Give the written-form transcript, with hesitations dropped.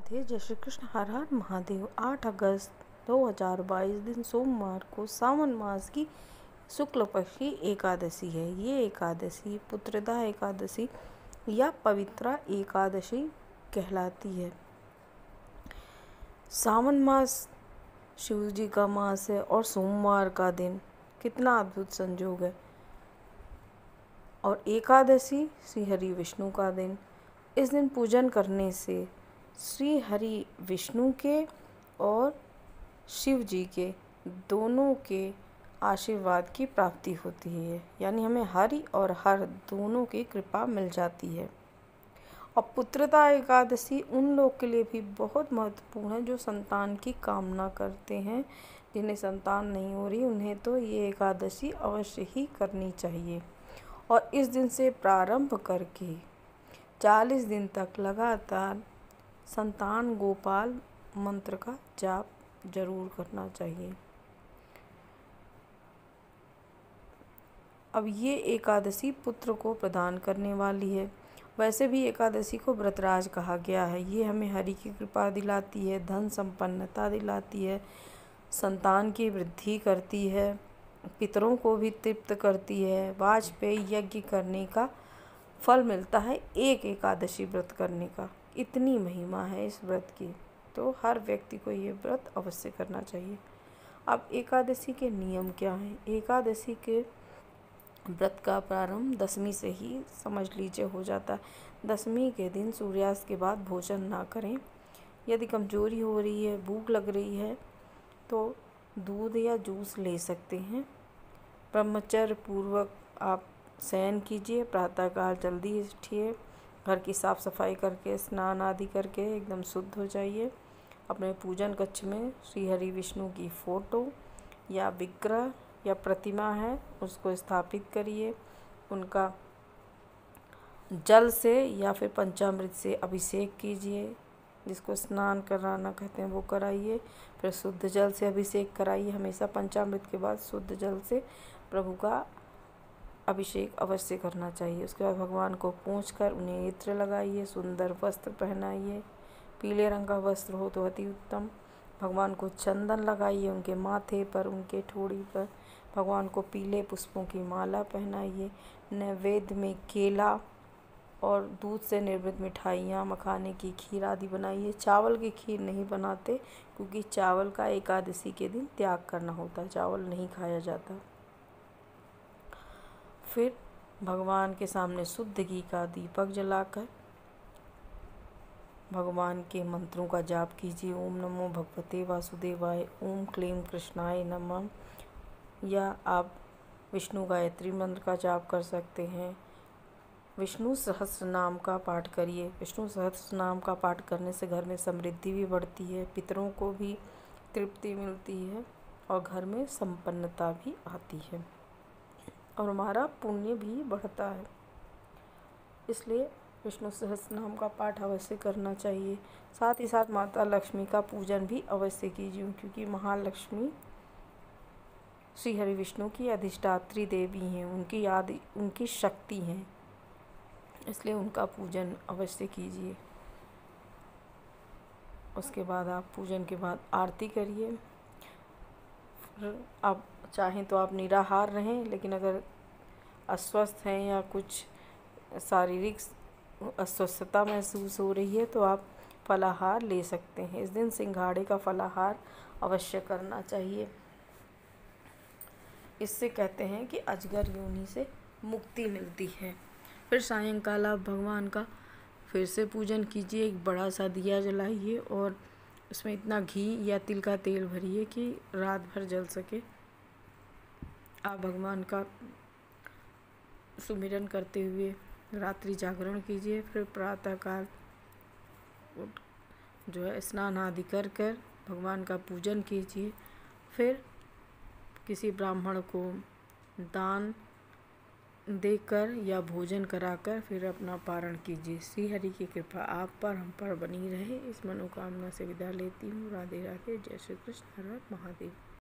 थे। जय श्री कृष्ण, हर हर महादेव। 8 अगस्त 2022 दिन सोमवार को सावन मास की शुक्ल पक्ष की एकादशी है। ये एकादशी पुत्रदा एकादशी या पवित्रा एकादशी कहलाती है। सावन मास शिव जी का मास है और सोमवार का दिन, कितना अद्भुत संयोग है। और एकादशी श्री हरि विष्णु का दिन। इस दिन पूजन करने से श्री हरि विष्णु के और शिव जी के दोनों के आशीर्वाद की प्राप्ति होती है, यानी हमें हरि और हर दोनों की कृपा मिल जाती है। और पुत्रदा एकादशी उन लोग के लिए भी बहुत महत्वपूर्ण है जो संतान की कामना करते हैं। जिन्हें संतान नहीं हो रही उन्हें तो ये एकादशी अवश्य ही करनी चाहिए। और इस दिन से प्रारंभ करके 40 दिन तक लगातार संतान गोपाल मंत्र का जाप जरूर करना चाहिए। अब ये एकादशी पुत्र को प्रदान करने वाली है। वैसे भी एकादशी को व्रतराज कहा गया है। ये हमें हरि की कृपा दिलाती है, धन संपन्नता दिलाती है, संतान की वृद्धि करती है, पितरों को भी तृप्त करती है। वाजपेयी यज्ञ करने का फल मिलता है एक एकादशी व्रत करने का। इतनी महिमा है इस व्रत की, तो हर व्यक्ति को ये व्रत अवश्य करना चाहिए। अब एकादशी के नियम क्या हैं? एकादशी के व्रत का प्रारंभ दशमी से ही समझ लीजिए हो जाता है। दशमी के दिन सूर्यास्त के बाद भोजन ना करें। यदि कमजोरी हो रही है, भूख लग रही है तो दूध या जूस ले सकते हैं। ब्रह्मचर्य पूर्वक आप शयन कीजिए, प्रातःकाल जल्दी उठिए, घर की साफ़ सफाई करके स्नान आदि करके एकदम शुद्ध हो जाइए। अपने पूजन कक्ष में श्री हरि विष्णु की फ़ोटो या विग्रह या प्रतिमा है उसको स्थापित करिए। उनका जल से या फिर पंचामृत से अभिषेक कीजिए। जिसको स्नान कराना कहते हैं वो कराइए। फिर शुद्ध जल से अभिषेक कराइए। हमेशा पंचामृत के बाद शुद्ध जल से प्रभु का अभिषेक अवश्य करना चाहिए। उसके बाद भगवान को पोंछकर उन्हें इत्र लगाइए, सुंदर वस्त्र पहनाइए। पीले रंग का वस्त्र हो तो अति उत्तम। भगवान को चंदन लगाइए, उनके माथे पर, उनके ठोड़ी पर। भगवान को पीले पुष्पों की माला पहनाइए। नैवेद्य में केला और दूध से निर्मित मिठाइयाँ, मखाने की खीर आदि बनाइए। चावल की खीर नहीं बनाते क्योंकि चावल का एकादशी के दिन त्याग करना होता है, चावल नहीं खाया जाता। फिर भगवान के सामने शुद्ध घी का दीपक जलाकर भगवान के मंत्रों का जाप कीजिए। ओम नमो भगवते वासुदेवाय, ओम क्लीं कृष्णाय नमः। या आप विष्णु गायत्री मंत्र का जाप कर सकते हैं। विष्णु सहस्त्र नाम का पाठ करिए। विष्णु सहस्त्र नाम का पाठ करने से घर में समृद्धि भी बढ़ती है, पितरों को भी तृप्ति मिलती है और घर में संपन्नता भी आती है और हमारा पुण्य भी बढ़ता है। इसलिए विष्णु सहस्त्र नाम का पाठ अवश्य करना चाहिए। साथ ही साथ माता लक्ष्मी का पूजन भी अवश्य कीजिए, क्योंकि महालक्ष्मी श्री हरि विष्णु की अधिष्ठात्री देवी हैं, उनकी शक्ति हैं, इसलिए उनका पूजन अवश्य कीजिए। उसके बाद आप पूजन के बाद आरती करिए। आप चाहें तो आप निराहार रहें, लेकिन अगर अस्वस्थ हैं या कुछ शारीरिक अस्वस्थता महसूस हो रही है तो आप फलाहार ले सकते हैं। इस दिन सिंघाड़े का फलाहार अवश्य करना चाहिए। इससे कहते हैं कि अजगर योनि से मुक्ति मिलती है। फिर सायंकाल आप भगवान का फिर से पूजन कीजिए। एक बड़ा सा दिया जलाइए और उसमें इतना घी या तिल का तेल भरिए कि रात भर जल सके। आप भगवान का सुमिरन करते हुए रात्रि जागरण कीजिए। फिर प्रातःकाल जो है स्नान आदि कर भगवान का पूजन कीजिए। फिर किसी ब्राह्मण को दान देकर या भोजन कराकर फिर अपना पारण कीजिए। श्री हरि की कृपा आप पर हम पर बनी रहे, इस मनोकामना से विदा लेती हूँ। राधे राधे। जय श्री कृष्ण। हर हर महादेव।